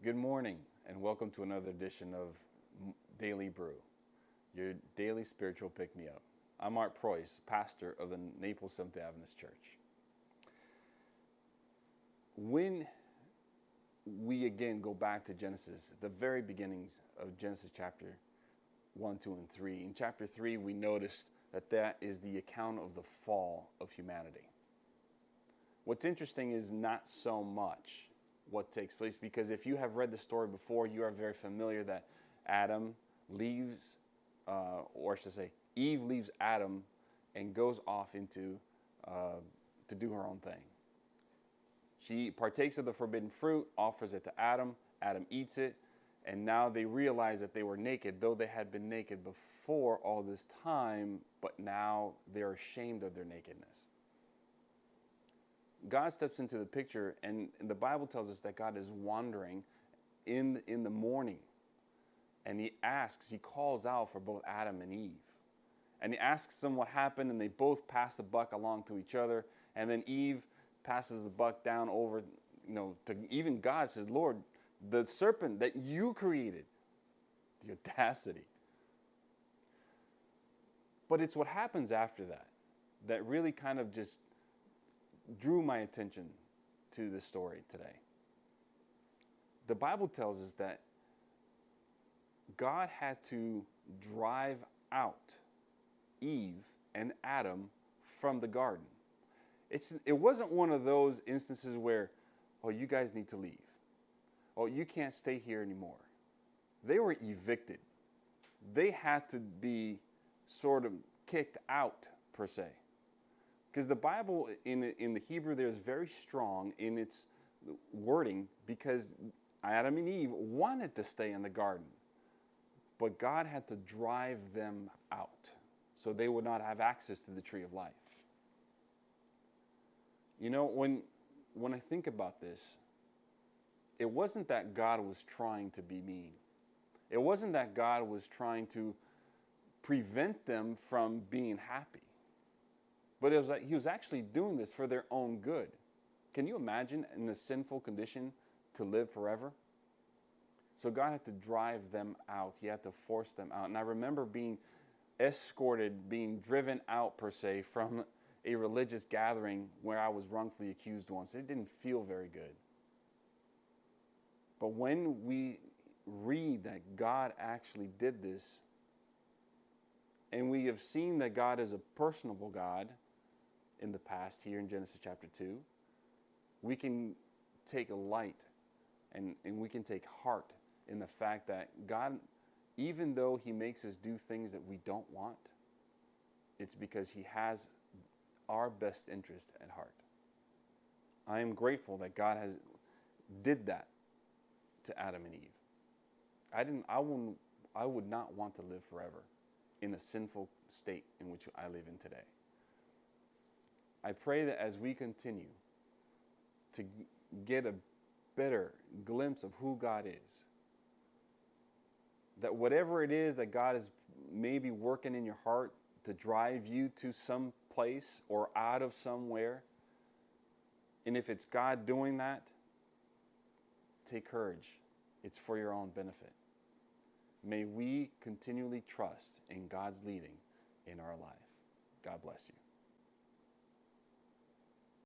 Good morning, and welcome to another edition of Daily Brew, your daily spiritual pick-me-up. I'm Art Preuss, pastor of the Naples Seventh-day Adventist Church. When we again go back to Genesis, the very beginnings of Genesis chapter 1, 2, and 3. In chapter 3, we noticed that is the account of the fall of humanity. What's interesting is not so much what takes place, because if you have read the story before, you are very familiar that Adam leaves, or I should say, Eve leaves Adam and goes off into to do her own thing. She partakes of the forbidden fruit, offers it to Adam. Adam eats it, and now they realize that they were naked, though they had been naked before all this time, but now they're ashamed of their nakedness. God steps into the picture, and the Bible tells us that God is wandering in the morning, and he calls out for both Adam and Eve. And he asks them what happened, and they both pass the buck along to each other, and then Eve passes the buck down over, to even God, says, Lord, the serpent that you created, the audacity. But it's what happens after that really kind of just drew my attention to this story today. The Bible tells us that God had to drive out Eve and Adam from the garden. It wasn't one of those instances where, oh, you guys need to leave. Oh, you can't stay here anymore. They were evicted. They had to be sort of kicked out, per se. Because the Bible in the Hebrew there is very strong in its wording, because Adam and Eve wanted to stay in the garden, but God had to drive them out so they would not have access to the tree of life. When I think about this, it wasn't that God was trying to be mean. It wasn't that God was trying to prevent them from being happy. But it was like he was actually doing this for their own good. Can you imagine in a sinful condition to live forever? So God had to drive them out. He had to force them out. And I remember being escorted, being driven out, per se, from a religious gathering where I was wrongfully accused once. It didn't feel very good. But when we read that God actually did this, and we have seen that God is a personable God in the past here in Genesis chapter 2, we can take a light and we can take heart in the fact that God, even though he makes us do things that we don't want, it's because he has our best interest at heart. I am grateful that God did that to Adam and Eve. I would not want to live forever in the sinful state in which I live in today. I pray that as we continue to get a better glimpse of who God is, that whatever it is that God is maybe working in your heart to drive you to some place or out of somewhere, and if it's God doing that, take courage. It's for your own benefit. May we continually trust in God's leading in our life. God bless you.